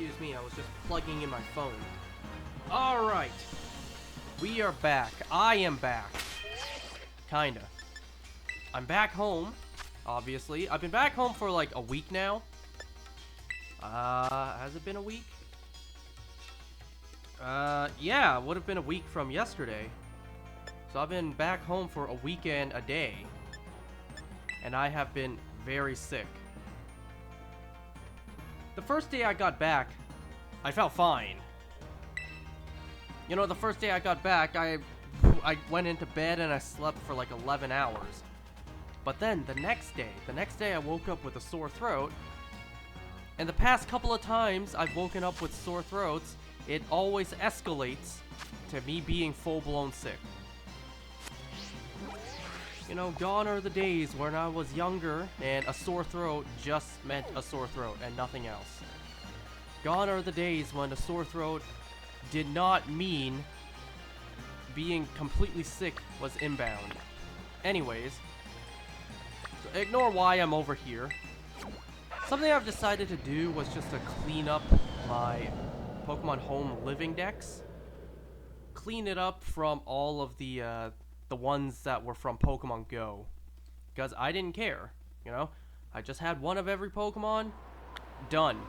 Excuse me, I was just plugging in my phone. Alright. We are back. I am back. Kinda. I'm back home, obviously. I've been back home for like a week now. Has it been a week? Yeah, it would have been a week from yesterday. So I've been back home for a weekend a day. And I have been very sick. The first day I got back, I felt fine. You know, the first day I got back, I went into bed and I slept for like 11 hours. But then the next day I woke up with a sore throat. And the past couple of times I've woken up with sore throats, it always escalates to me being full-blown sick. You know, gone are the days when I was younger and a sore throat just meant a sore throat and nothing else. Gone are the days when a sore throat did not mean being completely sick was inbound. Anyways, so ignore why I'm over here. Something I've decided to do was just to clean up my Pokemon Home living decks. Clean it up from all of the ones that were from Pokemon Go. Because I didn't care, you know? I just had one of every Pokemon. Done.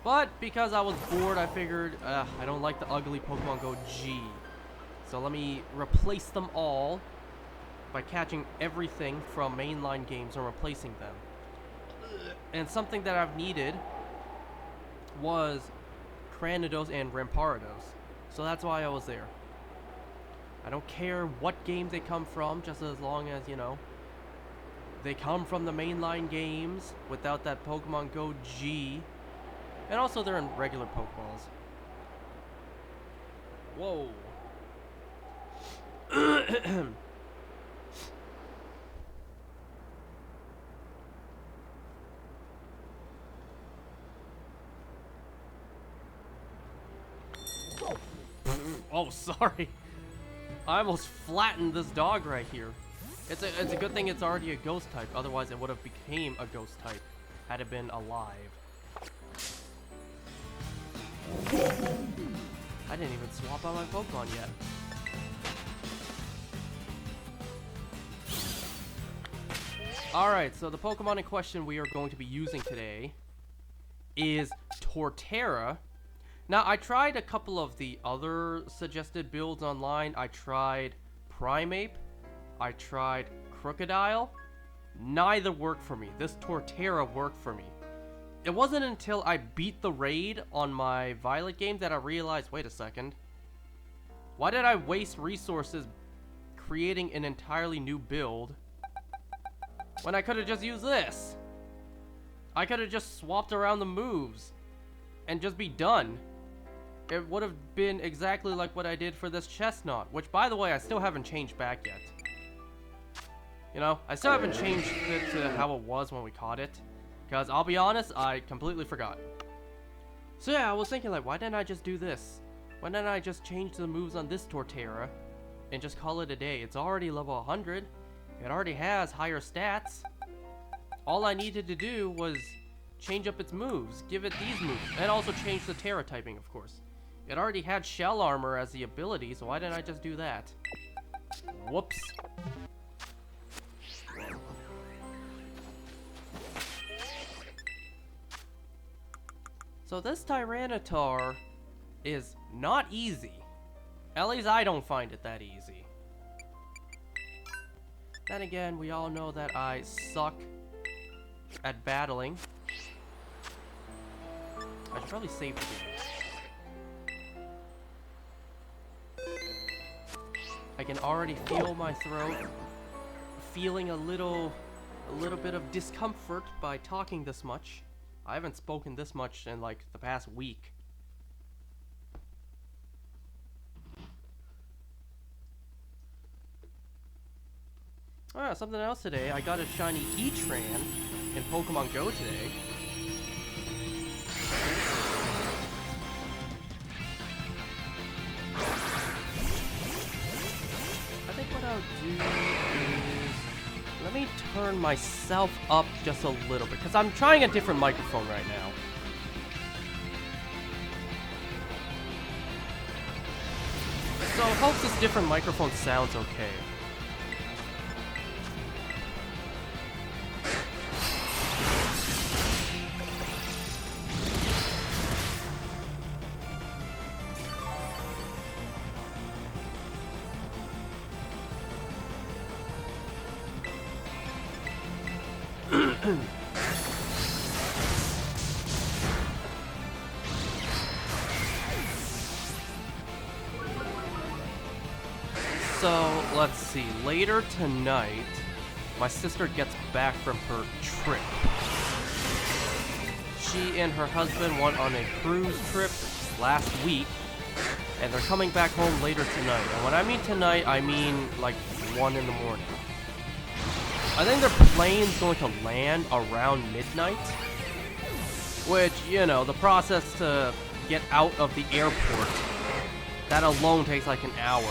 But because I was bored, I figured, I don't like the ugly Pokemon Go G. So let me replace them all by catching everything from mainline games and replacing them. And something that I've needed was Cranidos and Ramparados. So that's why I was there. I don't care what game they come from, just as long as, you know, they come from the mainline games without that Pokemon Go G. And also they're in regular Pokeballs. Whoa. Oh, sorry. I almost flattened this dog right here. It's a good thing it's already a ghost type. Otherwise, it would have became a ghost type had it been alive. I didn't even swap out my Pokemon yet. Alright, so the Pokemon in question we are going to be using today is Tera. Now, I tried a couple of the other suggested builds online. I tried Primeape. I tried Crocodile. Neither worked for me. This Tera worked for me. It wasn't until I beat the raid on my Violet game that I realized, wait a second. Why did I waste resources creating an entirely new build when I could have just used this? I could have just swapped around the moves and just be done. It would have been exactly like what I did for this Chestnut, which, by the way, I still haven't changed back yet. You know, I still haven't changed it to how it was when we caught it. Because, I'll be honest, I completely forgot. So yeah, I was thinking, like, why didn't I just do this? Why didn't I just change the moves on this Tera and just call it a day? It's already level 100. It already has higher stats. All I needed to do was change up its moves, give it these moves, and also change the Tera typing, of course. It already had Shell Armor as the ability, so why didn't I just do that? Whoops. So this Tyranitar is not easy. At least I don't find it that easy. Then again, we all know that I suck at battling. I should probably save the game. I can already feel my throat feeling a little bit of discomfort by talking this much. I haven't spoken this much in like the past week. Oh yeah, something else today. I got a shiny Heatran in Pokemon Go today. I think what I'll do is let me turn turn myself up just a little bit, because I'm trying a different microphone right now. So I hope this different microphone sounds okay. So, let's see. Later tonight, my sister gets back from her trip. She and her husband went on a cruise trip last week, and they're coming back home later tonight. And when I mean tonight, I mean like 1 in the morning. I think their plane's going to land around midnight, which, you know, the process to get out of the airport, that alone takes like an hour.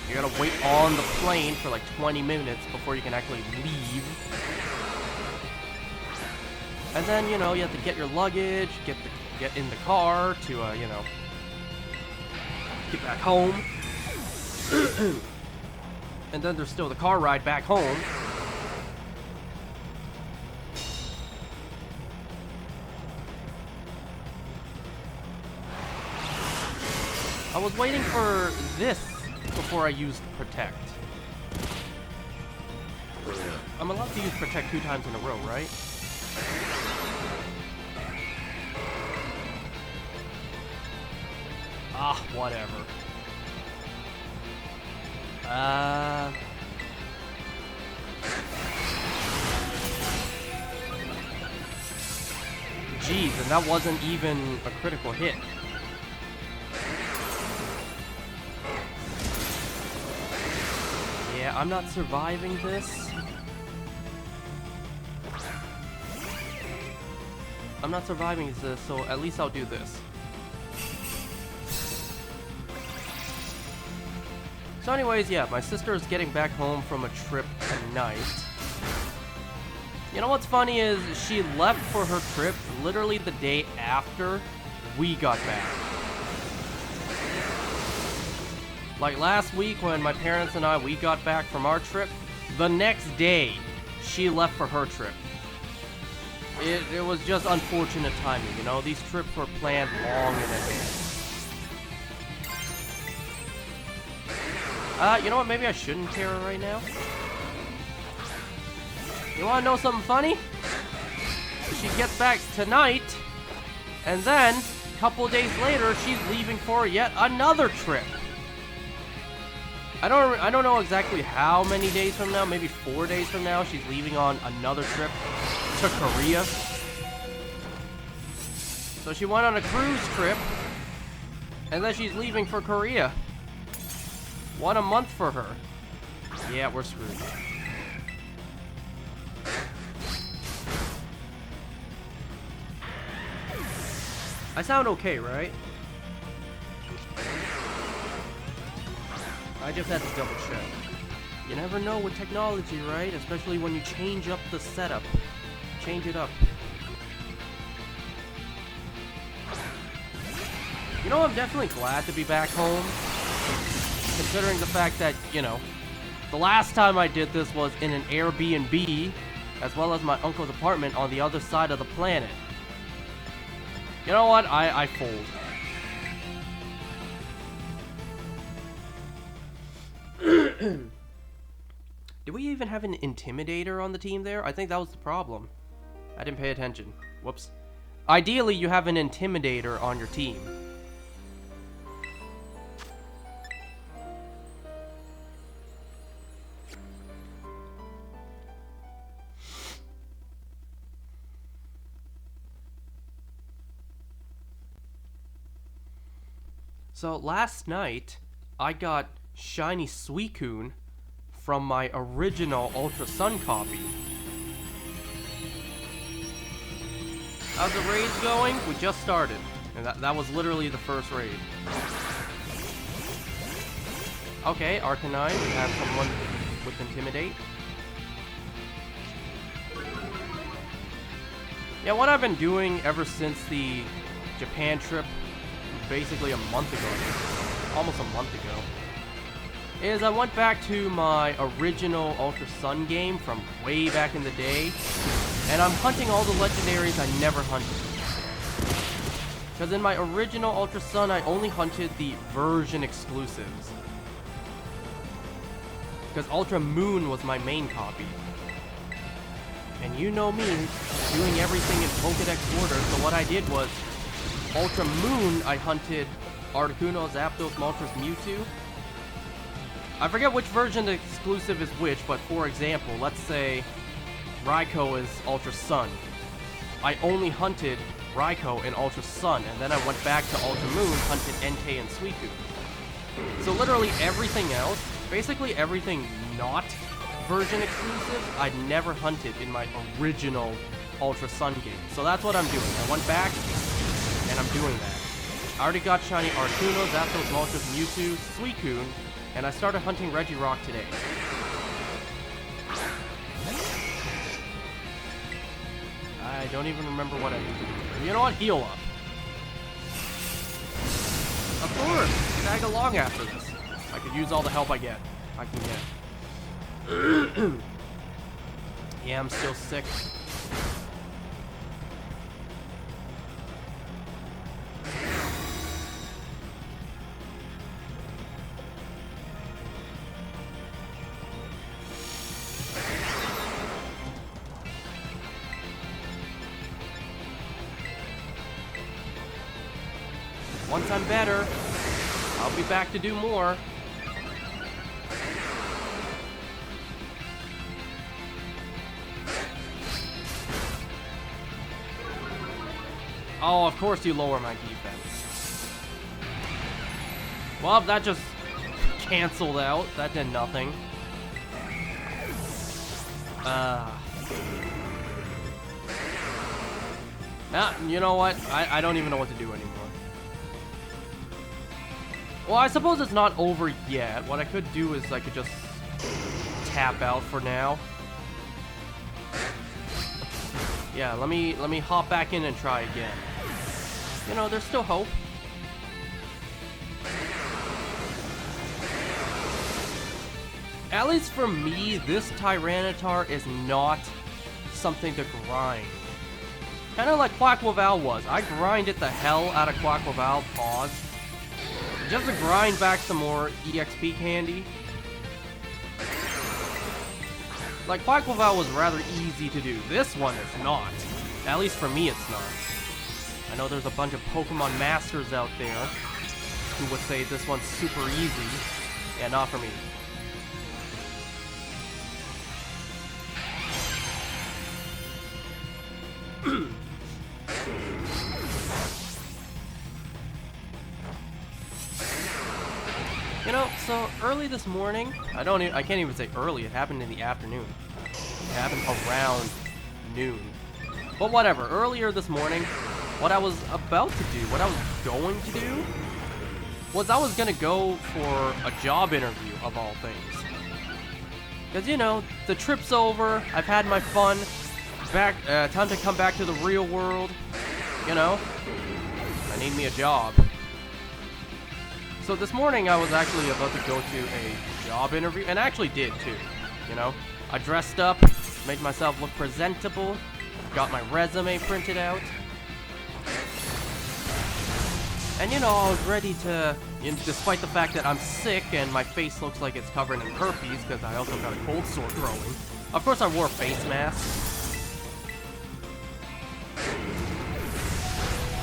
You gotta wait on the plane for like 20 minutes before you can actually leave. And then, you know, you have to get your luggage, get in the car to, you know, get back home. And then there's still the car ride back home. I was waiting for this before I used Protect. I'm allowed to use Protect 2 times in a row, right? Ah, whatever. Jeez, and that wasn't even a critical hit. Yeah, I'm not surviving this. I'm not surviving this, so at least I'll do this. So anyways, yeah, my sister is getting back home from a trip tonight. You know what's funny is she left for her trip literally the day after we got back. Like last week when my parents and we got back from our trip, the next day she left for her trip. It was just unfortunate timing, you know? These trips were planned long in advance. You know what? Maybe I shouldn't Tera right now. You wanna know something funny? She gets back tonight, and then, a couple of days later, she's leaving for yet another trip. I don't know exactly how many days from now, maybe 4 days from now, she's leaving on another trip to Korea. So she went on a cruise trip, and then she's leaving for Korea. What a month for her. Yeah, we're screwed. I sound okay, right? I just had to double check. You never know with technology, right? Especially when you change up the setup. Change it up. You know, I'm definitely glad to be back home. Considering the fact that, you know, the last time I did this was in an Airbnb, as well as my uncle's apartment on the other side of the planet. You know what? I fold. Did we even have an Intimidator on the team there? I think that was the problem. I didn't pay attention. Whoops. Ideally, you have an Intimidator on your team. So last night, I got Shiny Suicune from my original Ultra Sun copy. How's the raids going? We just started, and that was literally the first raid. Okay, Arcanine, we have someone with Intimidate. Yeah, what I've been doing ever since the Japan trip, basically a month ago, almost a month ago, is I went back to my original Ultra Sun game from way back in the day, and I'm hunting all the legendaries I never hunted. Because in my original Ultra Sun, I only hunted the version exclusives. Because Ultra Moon was my main copy. And you know me, doing everything in Pokedex order, so what I did was, Ultra Moon, I hunted Articuno, Zapdos, Moltres, Mewtwo. I forget which version the exclusive is which, but for example, let's say Raikou is Ultra Sun. I only hunted Raikou in Ultra Sun, and then I went back to Ultra Moon, hunted Entei and Suicune. So literally everything else, basically everything not version exclusive, I'd never hunted in my original Ultra Sun game. So that's what I'm doing. I went back, and I'm doing that. I already got shiny Articuno, Zapdos, Moltres, Mewtwo, Suicune, and I started hunting Regirock today. I don't even remember what I need to do. You know what? Heal up. Of course! Tag along after this. I could use all the help I can get. Yeah, I'm still sick. Once I'm better, I'll be back to do more. Oh, of course you lower my defense. Well, that just canceled out. That did nothing. Nah, you know what? I don't even know what to do anymore. Well, I suppose it's not over yet. What I could do is I could just tap out for now. Yeah, let me hop back in and try again. You know, there's still hope. At least for me, this Tyranitar is not something to grind. Kind of like Quaquaval was. I grinded the hell out of Quaquaval, pause. Just to grind back some more EXP candy. Like, Quaquaval was rather easy to do. This one is not. At least for me, it's not. I know there's a bunch of Pokemon Masters out there who would say this one's super easy. Yeah, not for me. You know, so early this morning, I can't even say early, it happened in the afternoon. It happened around noon. But whatever, earlier this morning, what I was about to do, what I was going to do, was I was gonna go for a job interview, of all things. Because, you know, the trip's over, I've had my fun, time to come back to the real world, you know? I need me a job. So this morning I was actually about to go to a job interview, and I actually did too, you know? I dressed up, made myself look presentable, got my resume printed out. And you know, I was ready to, despite the fact that I'm sick and my face looks like it's covered in herpes because I also got a cold sore growing. Of course I wore a face mask.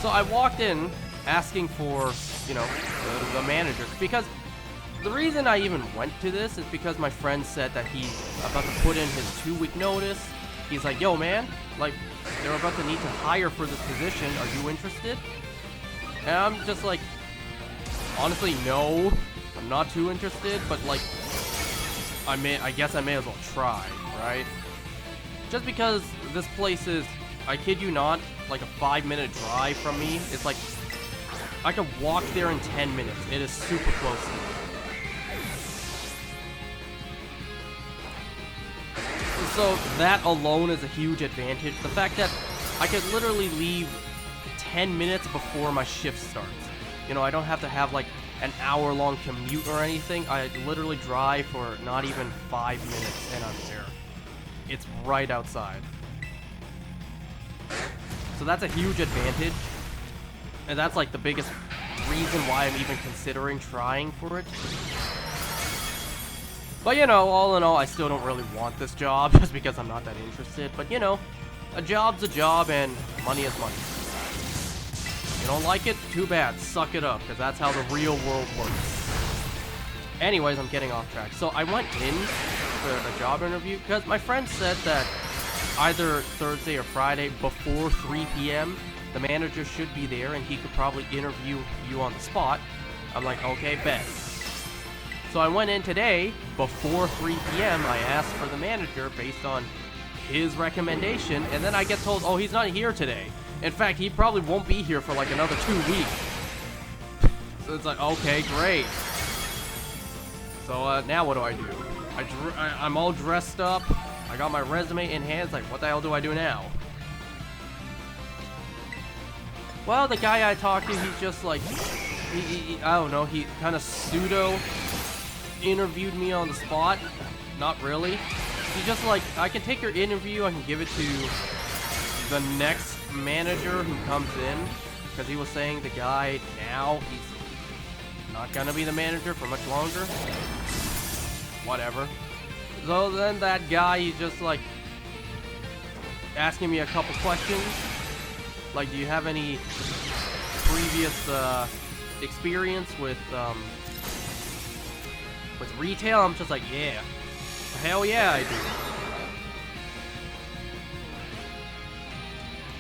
So I walked in asking for, you know, the manager, because the reason I even went to this is because my friend said that he's about to put in his 2-week notice. He's like, yo man, like, they're about to need to hire for this position, are you interested? And I'm just like, honestly, no, I'm not too interested, but like, I guess I may as well try, right? Just because this place is, I kid you not, like a 5-minute drive from me. It's like, I could walk there in 10 minutes. It is super close to me. So that alone is a huge advantage. The fact that I could literally leave 10 minutes before my shift starts. You know, I don't have to have like an hour-long commute or anything. I literally drive for not even 5 minutes and I'm there. It's right outside. So that's a huge advantage. And that's like the biggest reason why I'm even considering trying for it. But you know, all in all, I still don't really want this job just because I'm not that interested. But you know, a job's a job and money is money. You don't like it? Too bad. Suck it up, because that's how the real world works. Anyways, I'm getting off track. So I went in for a job interview because my friend said that either Thursday or Friday before 3 p.m. the manager should be there and he could probably interview you on the spot. I'm like, okay, bet. So I went in today before 3 p.m. I asked for the manager based on his recommendation, and then I get told, oh, he's not here today. In fact, he probably won't be here for like another 2 weeks. So it's like, okay, great. So now what do? I'm all dressed up. I got my resume in hand. It's like, what the hell do I do now? Well, the guy I talked to, he's just like, I don't know, he kind of pseudo interviewed me on the spot. Not really. He's just like, I can take your interview, I can give it to the next manager who comes in, because he was saying the guy now, he's not gonna be the manager for much longer. Whatever. So then that guy, he's just like asking me a couple questions. Like, do you have any previous experience with retail? I'm just like, yeah. Hell yeah, I do.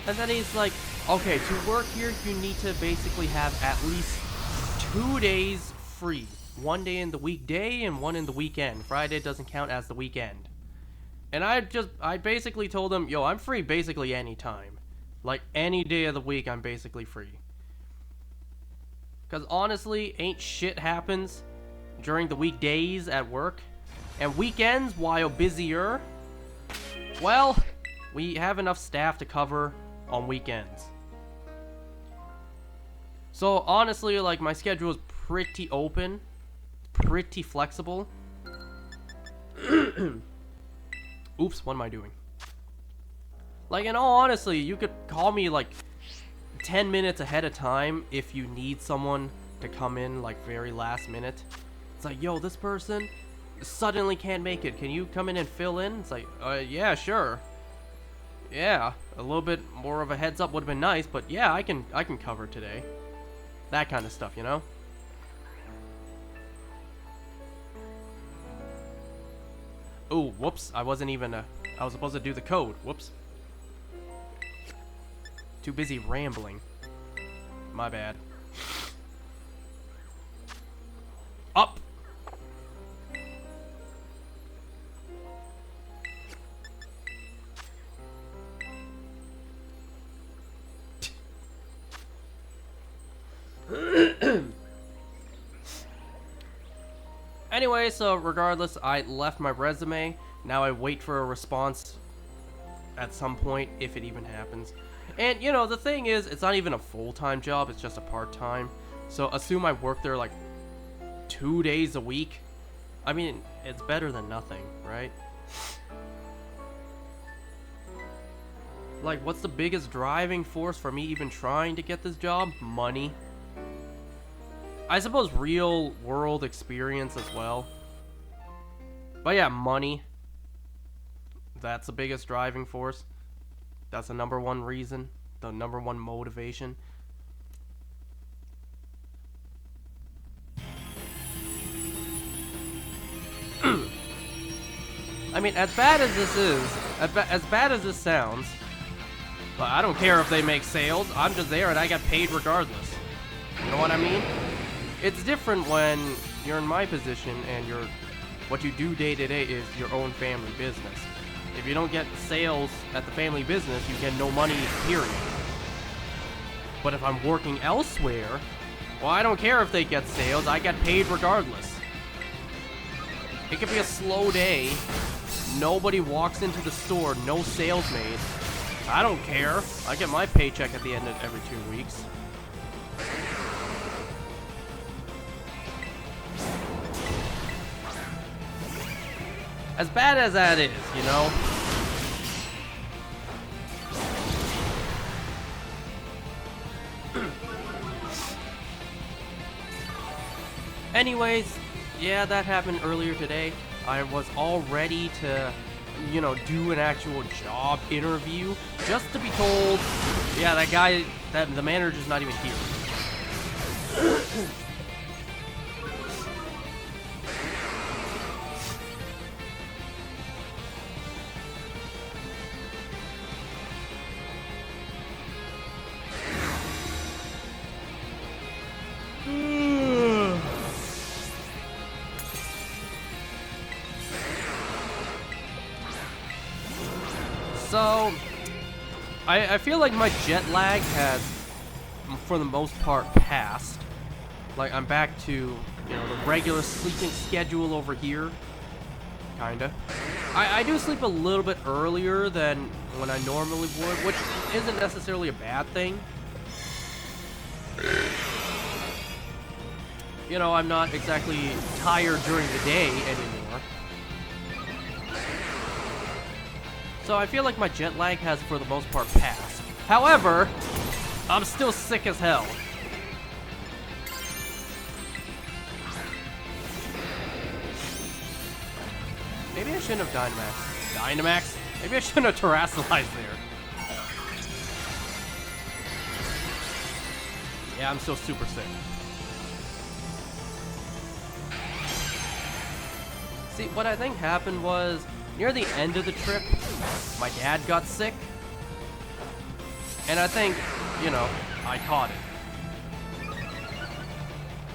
And then he's like, okay, to work here, you need to basically have at least 2 days free. 1 day in the weekday and 1 in the weekend. Friday doesn't count as the weekend. And I basically told him, yo, I'm free basically anytime. Like, any day of the week, I'm basically free. Because honestly, ain't shit happens during the weekdays at work. And weekends, while busier, well, we have enough staff to cover on weekends. So honestly, like, my schedule is pretty open, pretty flexible. Oops, what am I doing? Like, in all honesty, you could call me like 10 minutes ahead of time if you need someone to come in like very last minute. It's like, yo, this person suddenly can't make it. Can you come in and fill in? It's like, yeah, sure. Yeah, a little bit more of a heads up would have been nice, but yeah, I can cover today. That kind of stuff, you know? Oh, whoops, I wasn't even, I was supposed to do the code. Whoops. Too busy rambling. My bad. Up! Anyway, so regardless, I left my resume. Now I wait for a response at some point, if it even happens. And, you know, the thing is, it's not even a full-time job, it's just a part-time. So assume I work there like 2 days a week. I mean, it's better than nothing, right? Like, what's the biggest driving force for me even trying to get this job? Money. I suppose real world experience as well. But yeah, money. That's the biggest driving force. That's the number one reason. The number one motivation. I mean, as bad as this is, as bad as this sounds, but I don't care if they make sales. I'm just there and I get paid regardless. You know what I mean? It's different when you're in my position and what you do day to day is your own family business. If you don't get sales at the family business, you get no money, period. But if I'm working elsewhere, well, I don't care if they get sales, I get paid regardless. It could be a slow day, nobody walks into the store, no sales made, I don't care. I get my paycheck at the end of every 2 weeks. As bad as that is, you know? Anyways, yeah, that happened earlier today. I was all ready to, you know, do an actual job interview, just to be told, yeah, that guy, that the manager's not even here. So, I feel like my jet lag has, for the most part, passed. Like, I'm back to, you know, the regular sleeping schedule over here. Kinda. I do sleep a little bit earlier than when I normally would, which isn't necessarily a bad thing. You know, I'm not exactly tired during the day anymore. So I feel like my jet lag has, for the most part, passed. However, I'm still sick as hell. Maybe I shouldn't have Dynamax. Dynamax? Maybe I shouldn't have Terrasolized there. Yeah, I'm still super sick. See, what I think happened was, near the end of the trip, my dad got sick. And I think, you know, I caught it.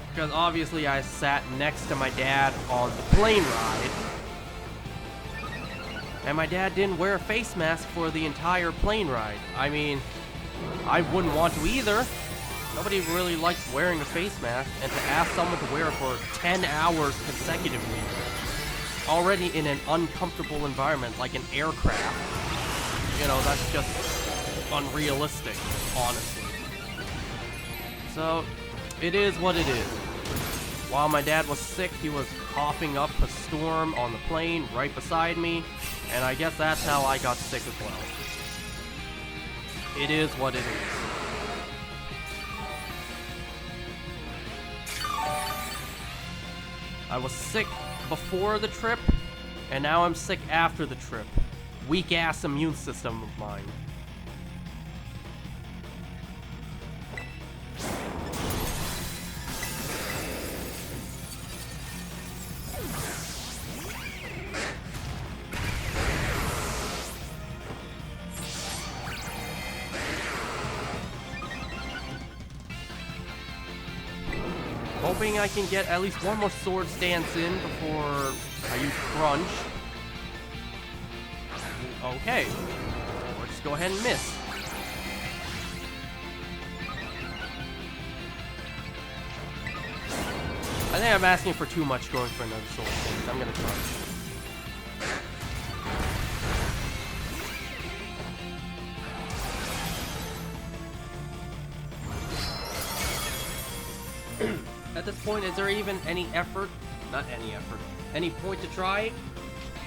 Because obviously I sat next to my dad on the plane ride. And my dad didn't wear a face mask for the entire plane ride. I mean, I wouldn't want to either. Nobody really likes wearing a face mask, and to ask someone to wear it for 10 hours consecutively, already in an uncomfortable environment like an aircraft, you know, that's just unrealistic, honestly. So, it is what it is. While my dad was sick, he was coughing up a storm on the plane right beside me, and I guess that's how I got sick as well. It is what it is. I was sick before the trip, and now I'm sick after the trip. Weak-ass immune system of mine. Hoping I can get at least one more sword stance in before I use Crunch. Okay. Or just go ahead and miss. I think I'm asking for too much going for another sword stance. I'm gonna Crunch. At this point, is there even any effort? Not any effort. Any point to try?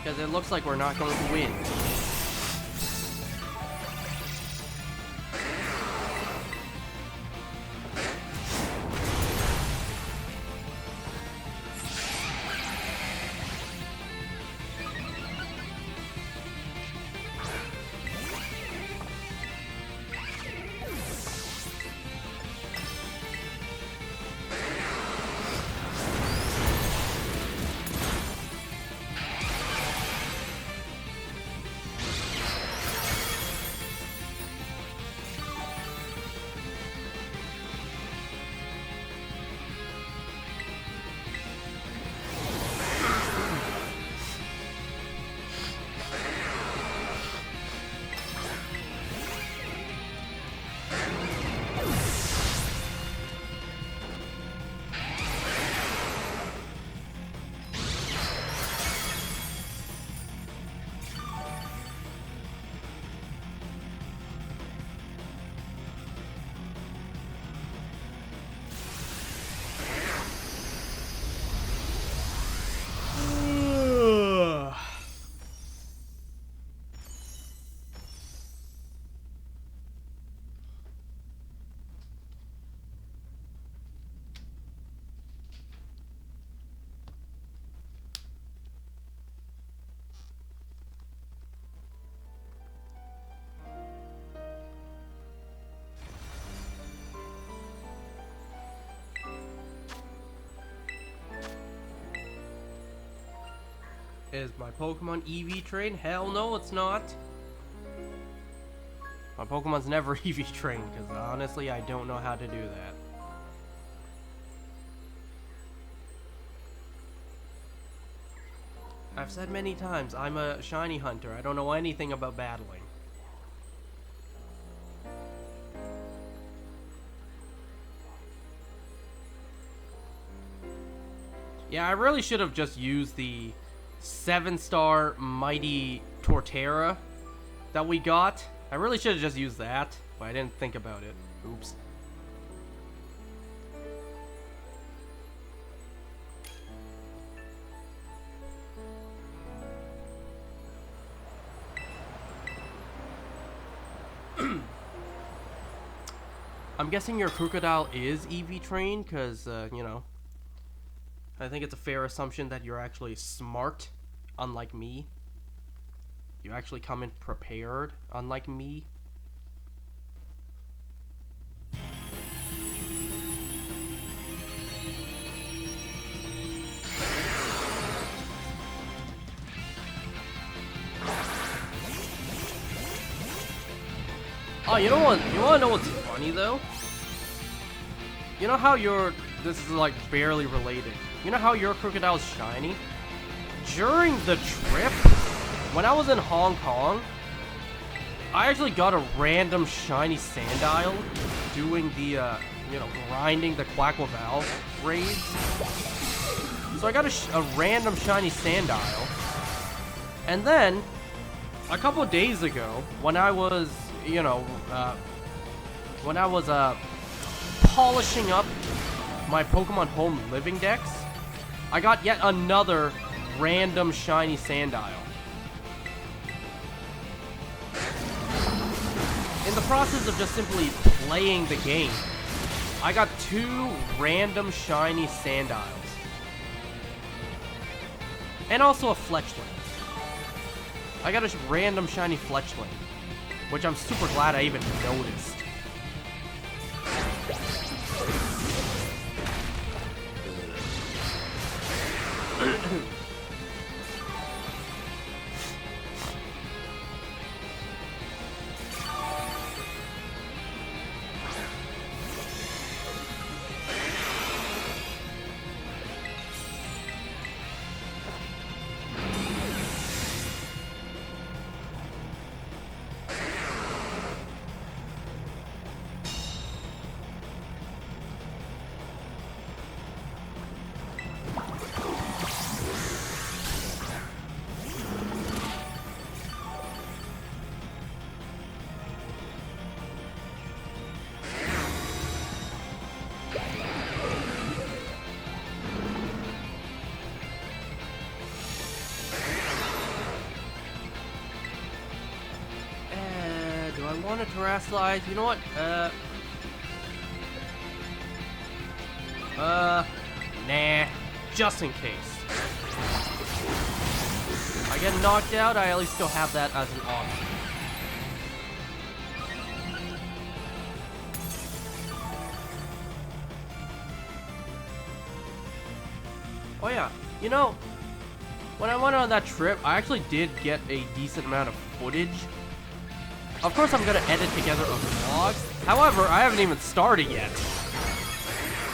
Because it looks like we're not going to win. Is my Pokemon EV trained? Hell no, it's not. My Pokemon's never EV trained, because honestly, I don't know how to do that. I've said many times, I'm a shiny hunter. I don't know anything about battling. Yeah, I really should have just used the 7-star Mighty Torterra that we got. I really should have just used that, but I didn't think about it. Oops. I'm guessing your crocodile is EV trained, because, you know, I think it's a fair assumption that you're actually smart, unlike me. You actually come in prepared, unlike me. Oh, you know what? You wanna know what's funny though? You know how this is like barely related. You know how your crocodile's shiny? During the trip, when I was in Hong Kong, I actually got a random shiny Sandile doing the, you know, grinding the Quaquaval raids. So I got a random shiny Sandile. And then, a couple of days ago, when I was, you know, polishing up my Pokemon Home Living Dex, I got yet another random shiny Sandile. In the process of just simply playing the game, I got 2 random shiny Sandiles. And also a Fletchling. I got a random shiny Fletchling, which I'm super glad I even noticed. Do I want to Terrasilize? You know what? Nah. Just in case. I get knocked out, I at least still have that as an option. Oh yeah, you know, when I went on that trip, I actually did get a decent amount of footage. Of course, I'm gonna edit together a vlog. However, I haven't even started yet.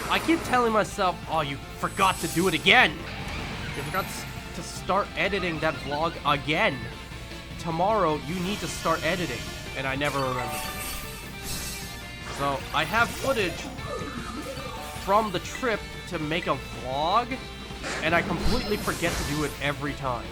I keep telling myself, oh, you forgot to do it again. You forgot to start editing that vlog again. Tomorrow, you need to start editing. And I never remember. So, I have footage from the trip to make a vlog, and I completely forget to do it every time.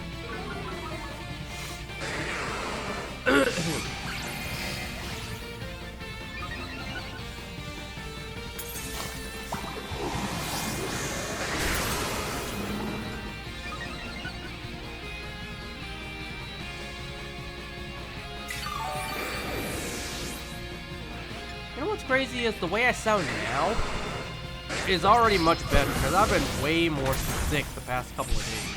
You know what's crazy is the way I sound now is already much better, because I've been way more sick the past couple of days.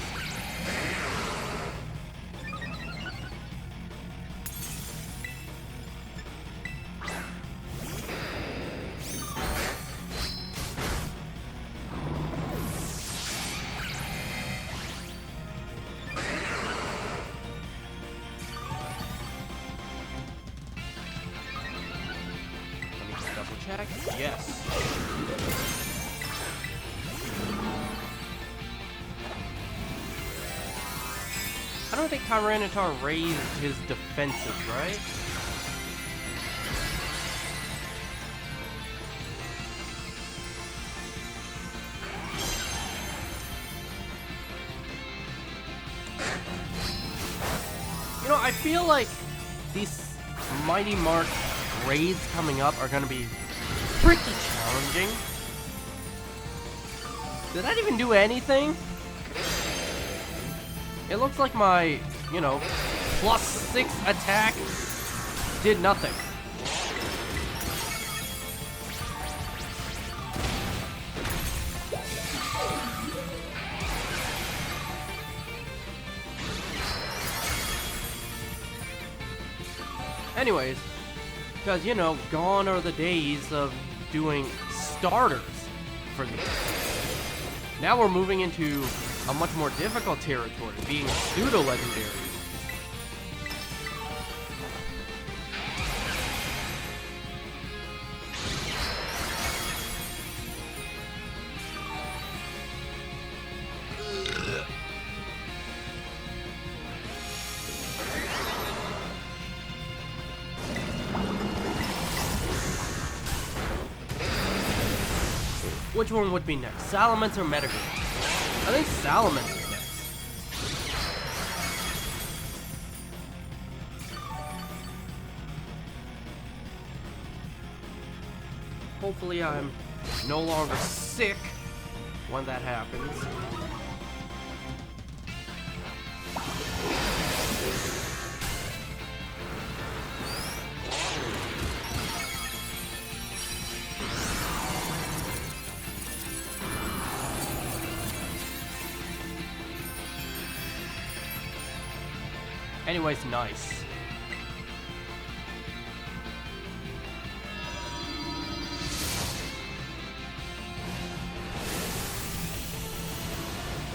I don't think Tyranitar raised his defenses, right? You know, I feel like these Mighty Mark raids coming up are gonna be pretty challenging. Did that even do anything? It looks like my, you know, +6 attack did nothing. Anyways, because, you know, gone are the days of doing starters for these. Now we're moving into a much more difficult territory, being pseudo-legendary. Which one would be next? Salamence or Metagross? I think Salamence is next. Hopefully I'm no longer sick when that happens. Anyways, nice.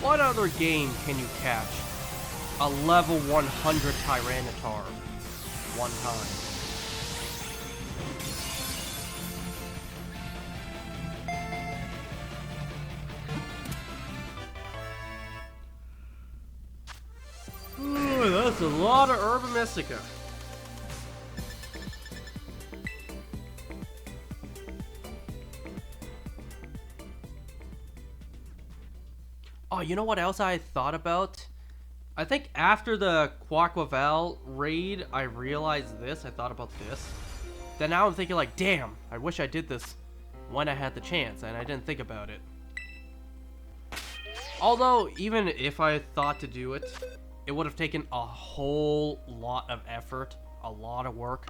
What other game can you catch a level 100 Tyranitar one time? Ooh, that's a lot of Herba Mystica. Oh, you know what else I thought about? I think after the Quaquaval raid, I realized this. I thought about this. Then now I'm thinking like, damn, I wish I did this when I had the chance, and I didn't think about it. Although, even if I thought to do it, it would have taken a whole lot of effort, a lot of work.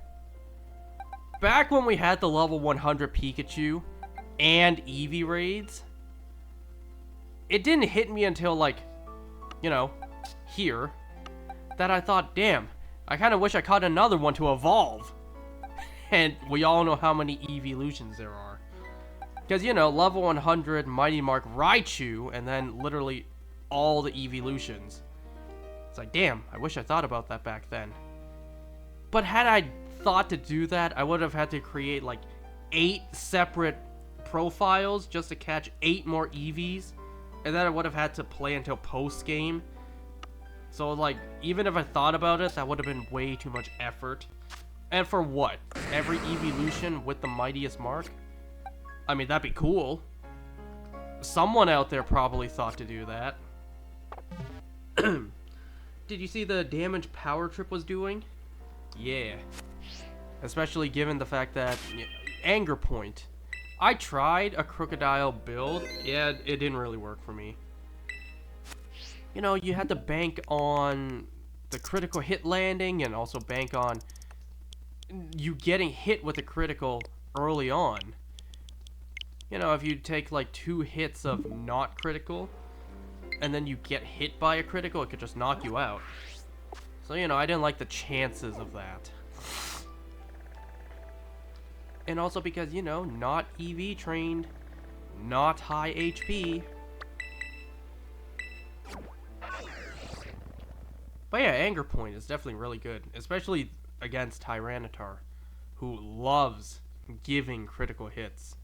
Back when we had the level 100 Pikachu and Eevee raids, it didn't hit me until, like, you know, here, that I thought, damn, I kind of wish I caught another one to evolve. And we all know how many evolutions there are. Because, you know, level 100 Mighty Mark Raichu, and then literally all the evolutions. It's like, damn, I wish I thought about that back then. But had I thought to do that, I would have had to create, like, 8 separate profiles just to catch 8 more Eevees. And then I would have had to play until post-game. So, like, even if I thought about it, that would have been way too much effort. And for what? Every evolution with the mightiest mark? I mean, that'd be cool. Someone out there probably thought to do that. Did you see the damage Power Trip was doing? Yeah. Especially given the fact that... Anger Point. I tried a Crocodile build. Yeah, it didn't really work for me. You know, you had to bank on the critical hit landing and also bank on you getting hit with a critical early on. You know, if you take like 2 hits of not critical and then you get hit by a critical, it could just knock you out. So, you know, I didn't like the chances of that. And also because, you know, not EV trained, not high HP. But yeah, Anger Point is definitely really good, especially against Tyranitar, who loves giving critical hits.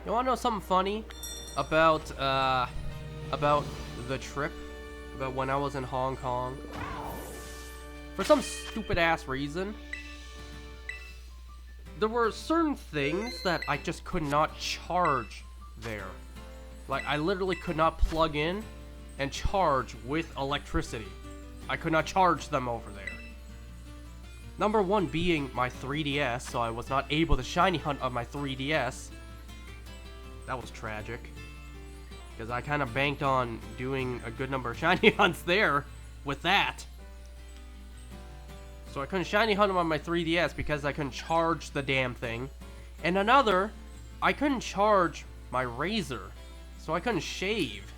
You wanna know something funny about the trip? About when I was in Hong Kong? For some stupid ass reason, there were certain things that I just could not charge there. Like, I literally could not plug in and charge with electricity. I could not charge them over there. Number one being my 3DS, so I was not able to shiny hunt on my 3DS. That was tragic. Because I kind of banked on doing a good number of shiny hunts there with that. So I couldn't shiny hunt on my 3DS because I couldn't charge the damn thing. And another, I couldn't charge my razor. So I couldn't shave.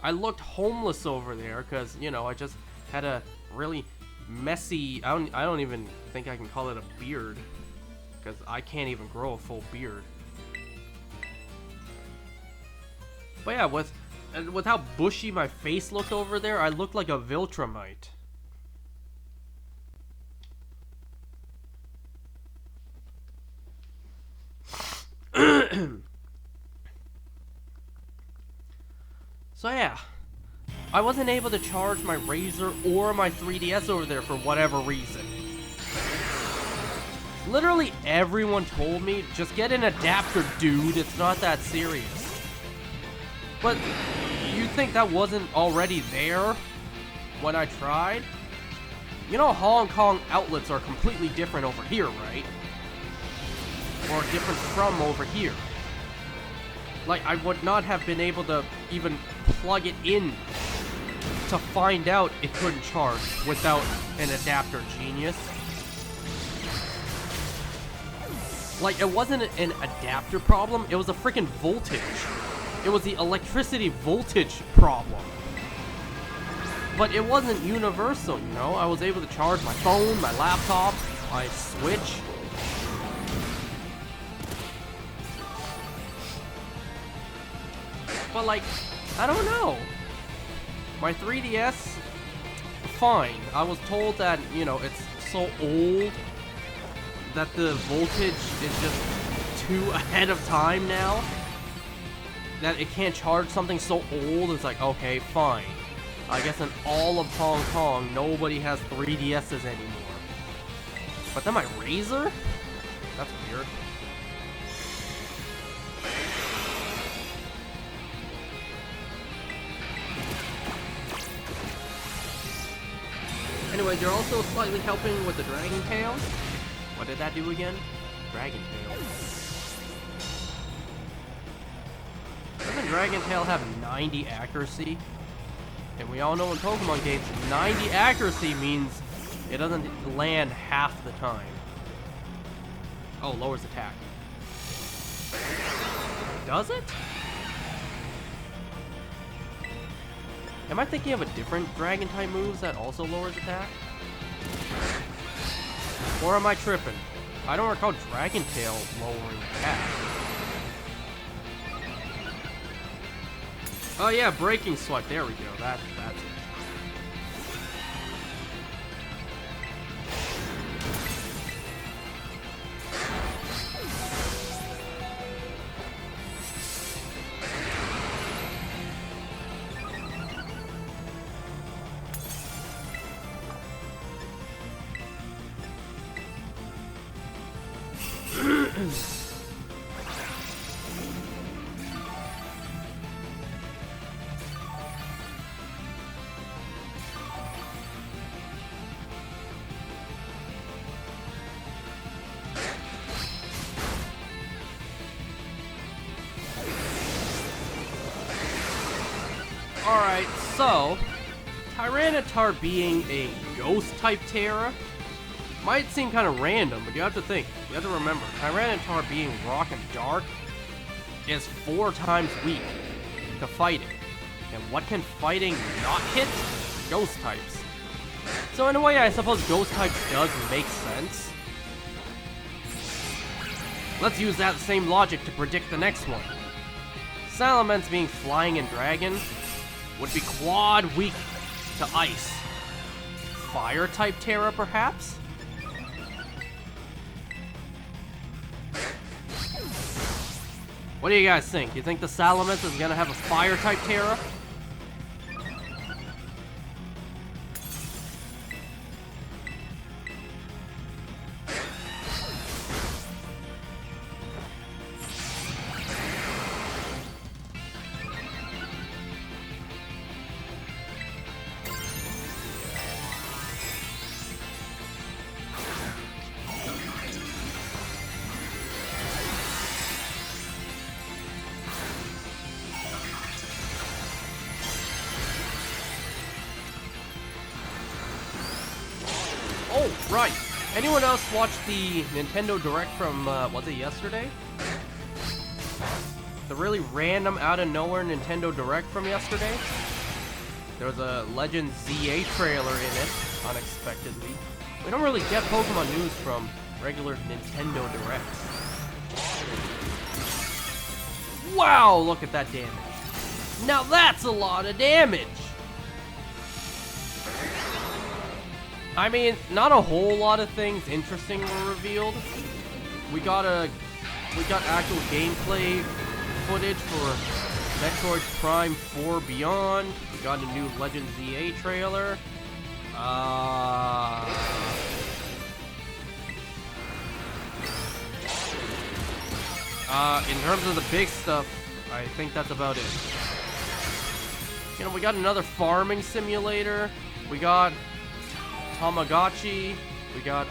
I looked homeless over there because, you know, I just had a really messy, I don't even think I can call it a beard. Because I can't even grow a full beard. But yeah, with how bushy my face looked over there, I looked like a Viltrumite. So yeah, I wasn't able to charge my Razor or my 3DS over there for whatever reason. Literally everyone told me, just get an adapter, dude, it's not that serious. But you think that wasn't already there when I tried? You know, Hong Kong outlets are completely different over here, right? Or different from over here. Like, I would not have been able to even plug it in to find out it couldn't charge without an adapter, genius. Like, it wasn't an adapter problem, it was a freaking voltage. It was the electricity voltage problem. But it wasn't universal, you know? I was able to charge my phone, my laptop, my Switch. But like, I don't know. My 3DS, fine. I was told that, you know, it's so old that the voltage is just too ahead of time now. That it can't charge something so old. It's like, okay, fine. I guess in all of Hong Kong, nobody has 3DSs anymore. But then my Razor? That's weird. Anyway, they're also slightly helping with the Dragon Tail. What did that do again? Dragon Tail. Doesn't Dragon Tail have 90 accuracy? And we all know in Pokemon games, 90 accuracy means it doesn't land half the time. Oh, lowers attack. Does it? Am I thinking of a different Dragon type moves that also lowers attack? Or am I tripping? I don't recall Dragon Tail lowering attack. Oh yeah, Breaking Swipe. There we go. That's it. Alright, so Tyranitar being a ghost-type Tera might seem kind of random, but you have to think. You have to remember, Tyranitar being rock and dark is 4 times weak to fighting. And what can fighting not hit? Ghost types. So in a way, I suppose ghost types does make sense. Let's use that same logic to predict the next one. Salamence being flying and dragon would be quad weak to ice. Fire type Tera perhaps? What do you guys think? You think the Salamence is gonna have a fire-type Tera? Oh, right. Anyone else watch the Nintendo Direct from, was it yesterday? The really random, out-of-nowhere Nintendo Direct from yesterday? There was a Legend ZA trailer in it, unexpectedly. We don't really get Pokemon news from regular Nintendo Directs. Wow, look at that damage. Now that's a lot of damage! I mean, not a whole lot of things interesting were revealed. We got actual gameplay footage for Metroid Prime 4 Beyond. We got a new Legend ZA trailer. In terms of the big stuff, I think that's about it. You know, we got another farming simulator. We got Tamagotchi. We got,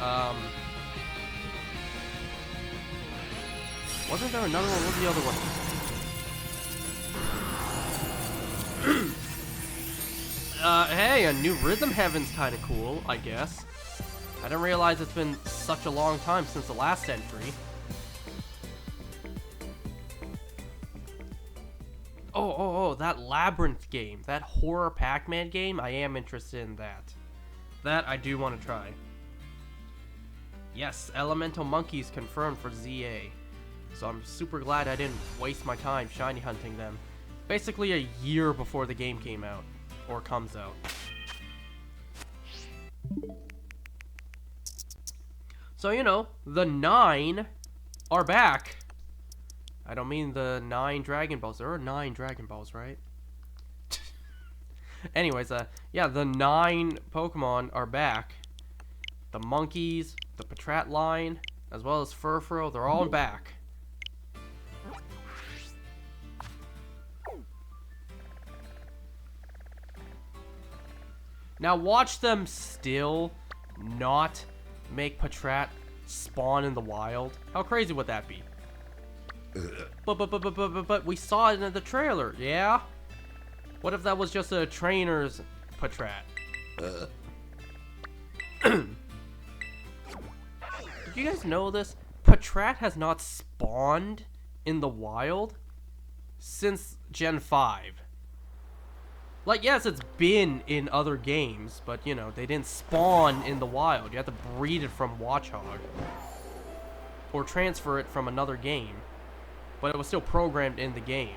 wasn't there another one? What was the other one? Hey, a new Rhythm Heaven's kind of cool, I guess. I didn't realize it's been such a long time since the last entry. Oh, that Labyrinth game. That horror Pac-Man game, I am interested in that. That I do want to try. Yes, Elemental Monkeys confirmed for ZA. So I'm super glad I didn't waste my time shiny hunting them. Basically a year before the game came out. Or comes out. So, you know, the 9 are back. I don't mean the 9 Dragon Balls. There are 9 Dragon Balls, right? Anyways, yeah, the 9 Pokemon are back. The monkeys, the Patrat line, as well as Furfrou, they're all back. Now watch them still not make Patrat spawn in the wild. How crazy would that be? But we saw it in the trailer, yeah? What if that was just a trainer's Patrat? Did you guys know this? Patrat has not spawned in the wild since Gen 5. Like, yes, it's been in other games, but, you know, they didn't spawn in the wild. You have to breed it from Watchog. Or transfer it from another game. But it was still programmed in the game.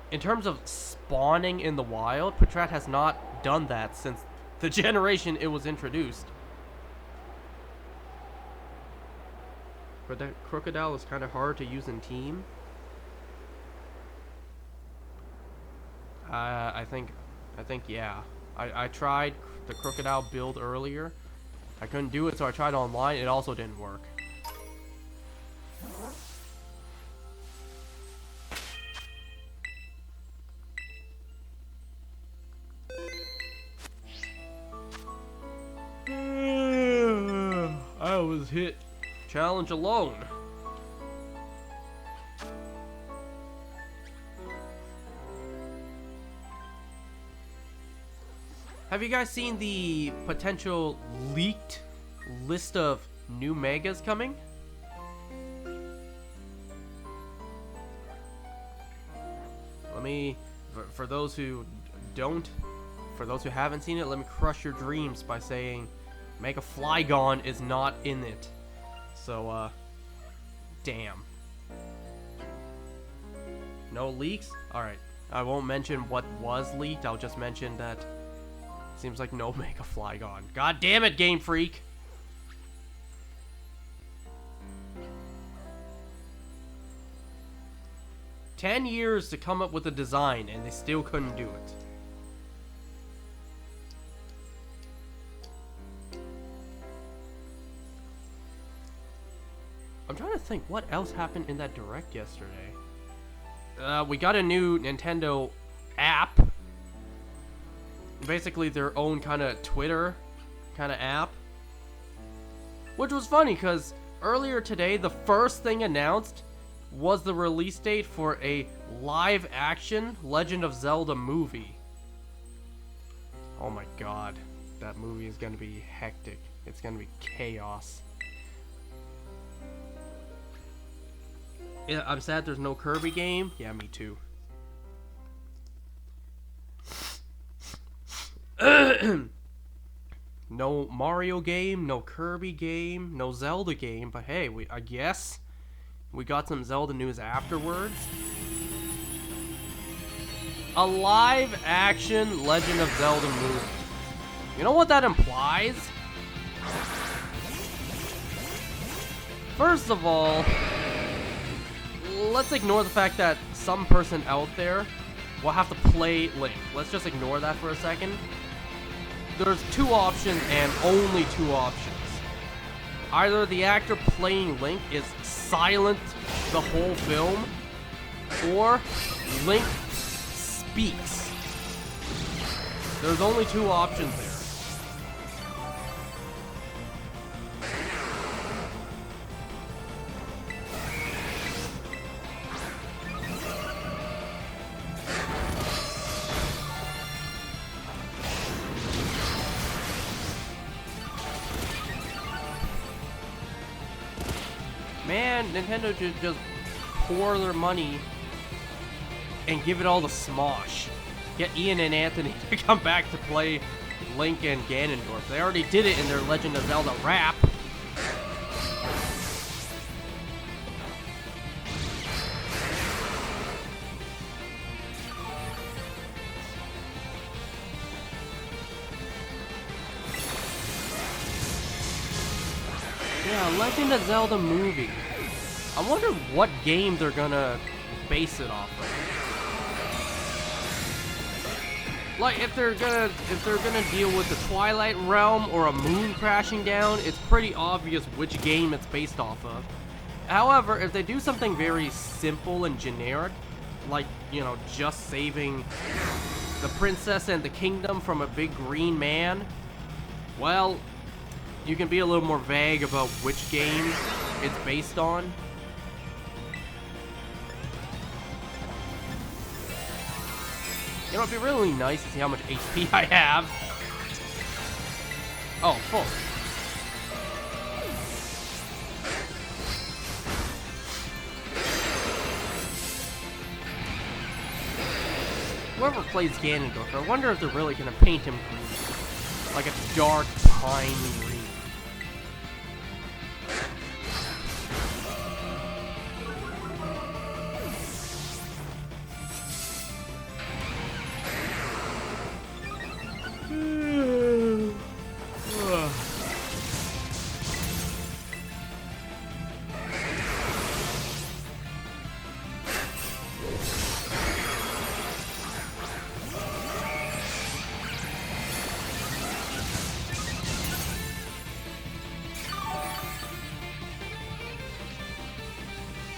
In terms of spawning in the wild, Patrat has not done that since the generation it was introduced. But that Crocodile is kind of hard to use in team. I think yeah. I tried the Crocodile build earlier. I couldn't do it, so I tried online. It also didn't work. I was hit. Challenge alone. Have you guys seen the potential leaked list of new megas coming? Let me, for those who don't, for those who haven't seen it, let me crush your dreams by saying Mega Flygon is not in it. So, damn. No leaks? Alright. I won't mention what was leaked, I'll just mention that seems like no Mega Flygon. God damn it, Game Freak! 10 years to come up with a design, and they still couldn't do it. I'm trying to think what else happened in that Direct yesterday. We got a new Nintendo app. Basically their own kind of Twitter kind of app. Which was funny because earlier today, the first thing announced was the release date for a live-action Legend of Zelda movie. Oh my god, that movie is gonna be hectic. It's gonna be chaos. Yeah, I'm sad there's no Kirby game. Yeah, me too. No Mario game, no Kirby game, no Zelda game, but hey, I guess we got some Zelda news afterwards. A live-action Legend of Zelda movie. You know what that implies? First of all, let's ignore the fact that some person out there will have to play Link. Let's just ignore that for a second. There's two options and only two options. Either the actor playing Link is silent the whole film, or Link speaks. There's only two options there. Man, Nintendo should just pour their money and give it all to Smosh. Get Ian and Anthony to come back to play Link and Ganondorf. They already did it in their Legend of Zelda rap. Yeah, Legend of Zelda movie. I wonder what game they're gonna base it off of. Like, if they're gonna deal with the Twilight Realm or a moon crashing down, it's pretty obvious which game it's based off of. However, if they do something very simple and generic, like, you know, just saving the princess and the kingdom from a big green man, well, you can be a little more vague about which game it's based on. You know, it'd be really nice to see how much HP I have. Oh, full. Whoever plays Ganondorf, I wonder if they're really gonna paint him green. Like a dark pine green.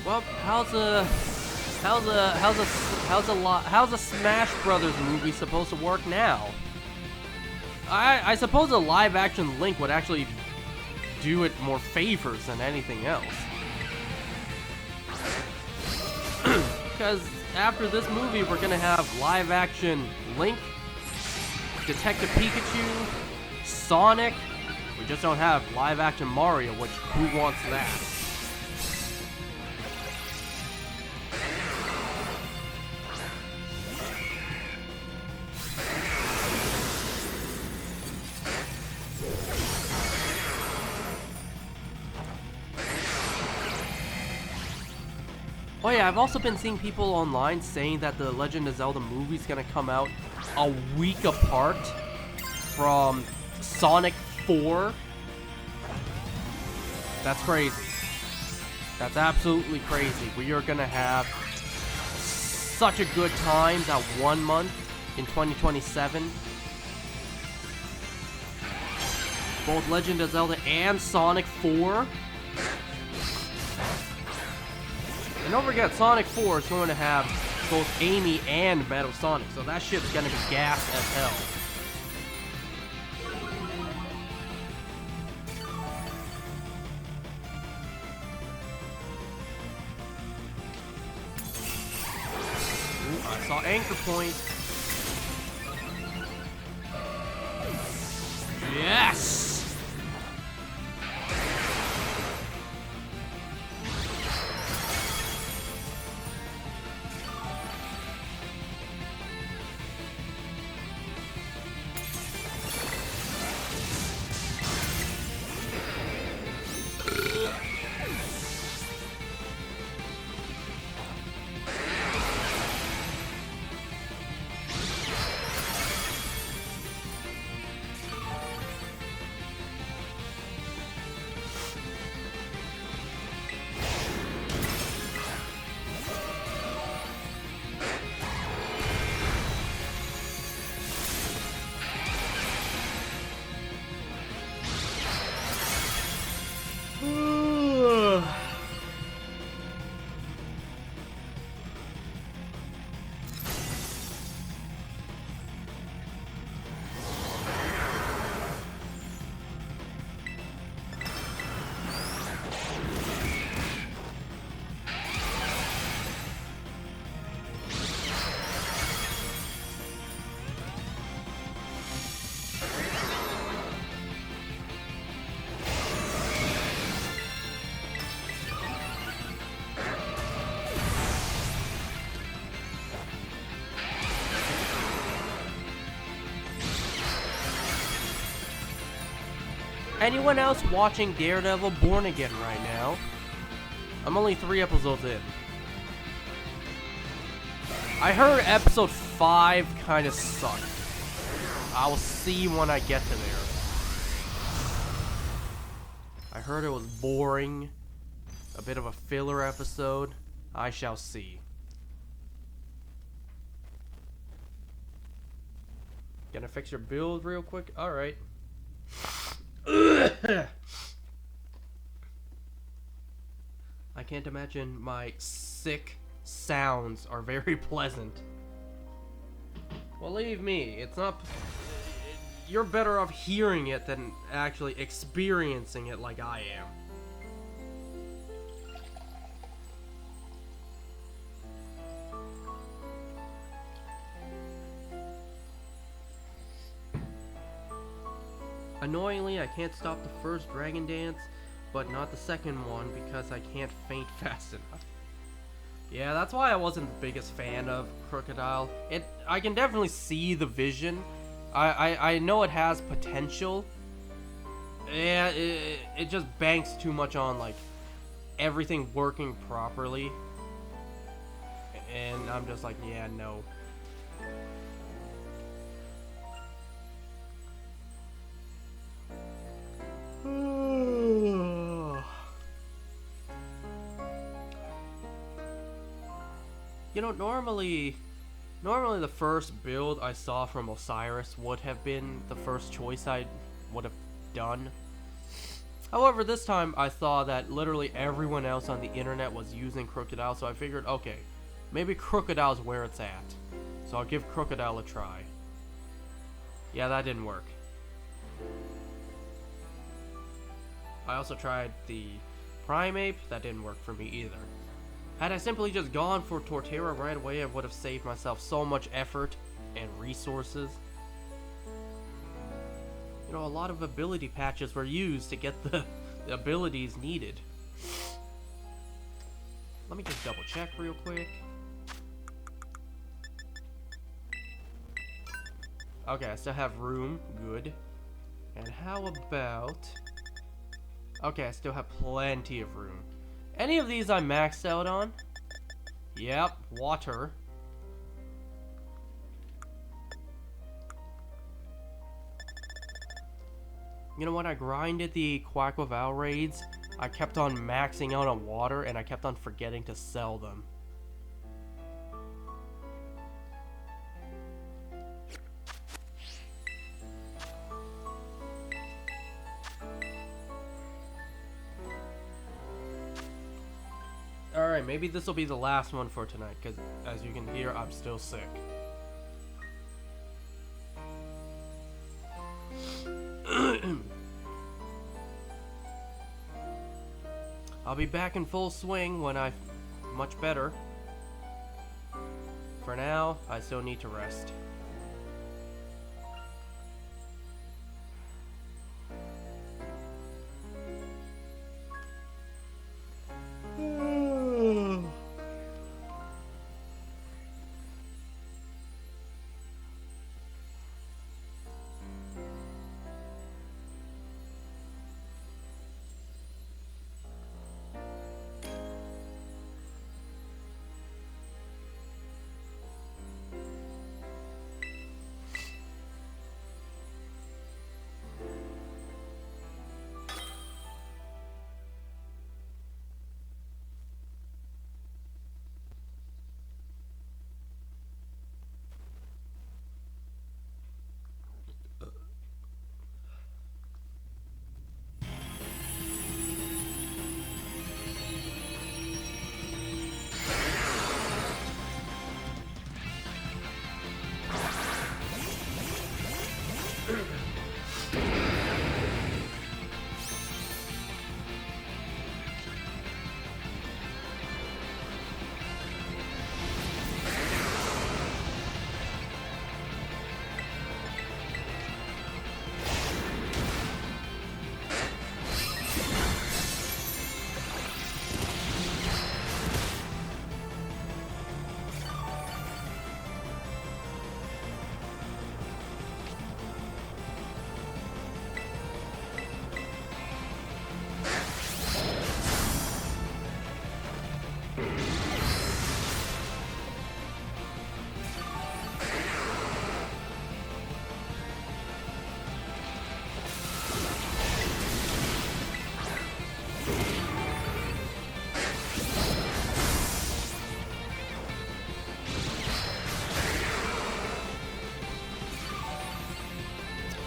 Well, how's a Smash Brothers movie supposed to work now? I suppose a live-action Link would actually do it more favors than anything else. Because after this movie, we're gonna have live-action Link, Detective Pikachu, Sonic. We just don't have live-action Mario, which who wants that? Oh yeah, I've also been seeing people online saying that the Legend of Zelda movie is gonna come out a week apart from Sonic 4. That's crazy. That's absolutely crazy. We are gonna have such a good time that 1 month in 2027. Both Legend of Zelda and Sonic 4. And don't forget, Sonic 4 is going to have both Amy and Metal Sonic, so that shit's gonna be gas as hell. Ooh, I saw Anchor Point. Yes! Anyone else watching Daredevil Born Again right now? I'm only 3 episodes in. I heard episode 5 kind of sucked. I will see when I get to there. I heard it was boring. A bit of a filler episode. I shall see. Gonna fix your build real quick? Alright. I can't imagine my sick sounds are very pleasant. Believe me, it's not... You're better off hearing it than actually experiencing it like I am. Annoyingly, I can't stop the first Dragon Dance, but not the second one because I can't faint fast enough. Yeah, that's why I wasn't the biggest fan of Crocodile. I can definitely see the vision. I know it has potential. Yeah, it just banks too much on like everything working properly. And I'm just like, yeah, no. You know, normally the first build I saw from Osiris would have been the first choice I would have done. However, this time I saw that literally everyone else on the internet was using Crocodile, so I figured, okay, maybe Crocodile's where it's at. So I'll give Crocodile a try. Yeah, that didn't work. I also tried the Primeape, that didn't work for me either. Had I simply just gone for Torterra right away, I would have saved myself so much effort and resources. You know, a lot of ability patches were used to get the abilities needed. Let me just double check real quick. Okay, I still have room. Good. And how about... Okay, I still have plenty of room. Any of these I'm maxed out on? Yep, water. You know, when I grinded the Quaquaval raids, I kept on maxing out on water and I kept on forgetting to sell them. maybe this will be the last one for tonight, because as you can hear, I'm still sick. I'll be back in full swing when I'm much better. For now, I still need to rest.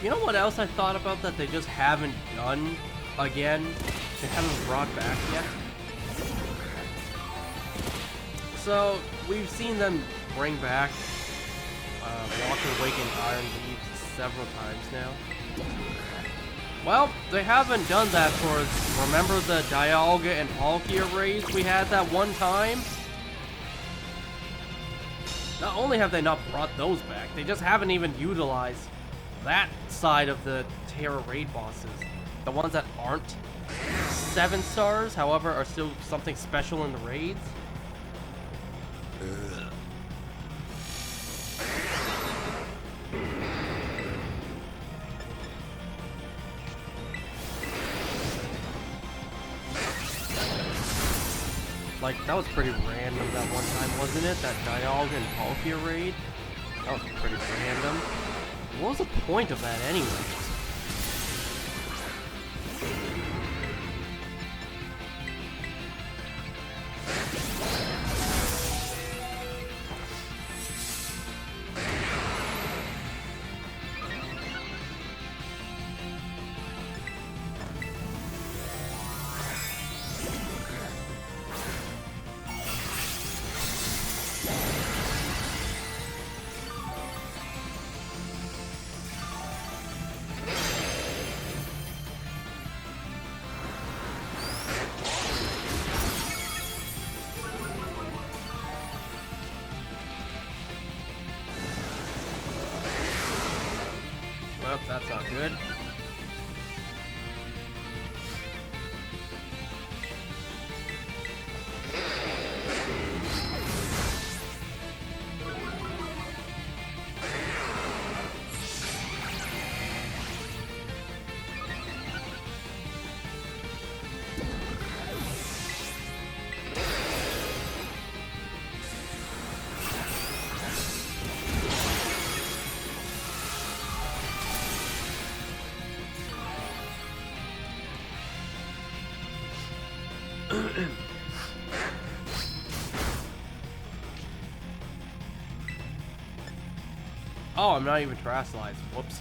You know what else I thought about that they just haven't done again? They haven't brought back yet? So, we've seen them bring back Walker Awakened Iron Leaves several times now. Well, they haven't done that for, remember the Dialga and Palkia raids we had that one time? Not only have they not brought those back, they just haven't even utilized that side of the Tera raid bosses. The ones that aren't 7 stars, however, are still something special in the raids. Like, that was pretty random that one time, wasn't it? That Dialga and Palkia raid? That was pretty random. What was the point of that anyway? Well, that's not good. Oh, I'm not even terrestrialized. Whoops.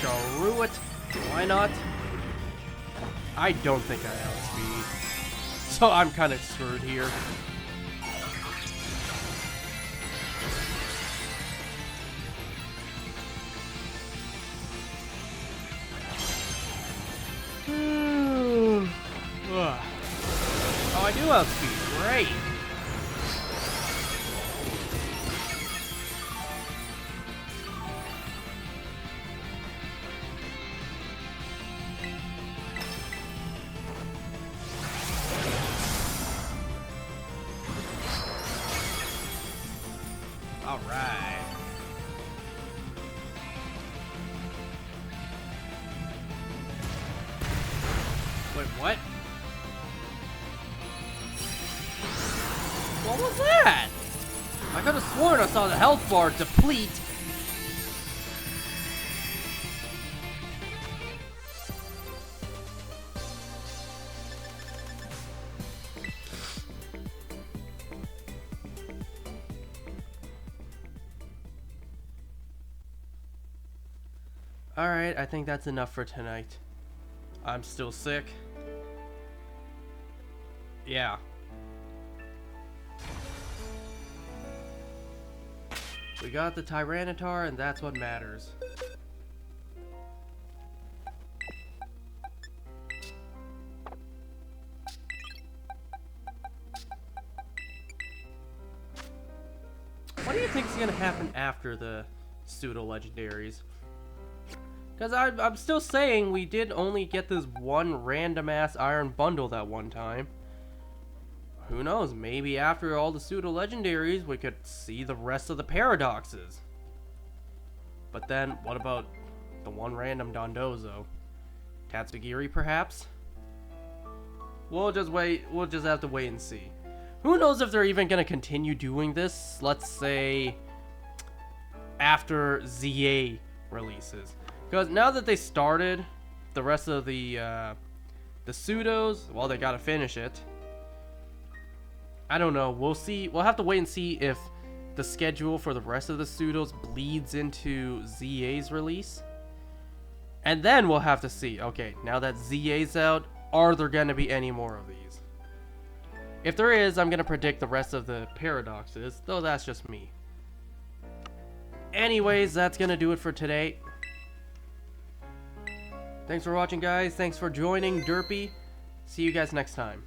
screw it. Why not? I don't think I outspeed. So I'm kind of screwed here. Oh, I do outspeed. Great. All right. Wait, what? What was that? I could have sworn I saw the health bar deplete. Alright, I think that's enough for tonight. I'm still sick. Yeah. We got the Tyranitar, and that's what matters. What do you think is going to happen after the pseudo-legendaries? Because I'm still saying we did only get this one random-ass iron bundle that one time. Who knows, maybe after all the pseudo-legendaries, we could see the rest of the paradoxes. But then, what about the one random Dondozo? Tatsugiri, perhaps? We'll just have to wait and see. Who knows if they're even going to continue doing this, let's say, after ZA releases. Because now that they started the rest of the pseudos, well, they gotta finish it. I don't know. We'll see. We'll have to wait and see if the schedule for the rest of the pseudos bleeds into ZA's release. And then we'll have to see, okay, now that ZA's out, are there going to be any more of these? If there is, I'm going to predict the rest of the paradoxes, though that's just me. Anyways, that's going to do it for today. Thanks for watching, guys. Thanks for joining Derpy. See you guys next time.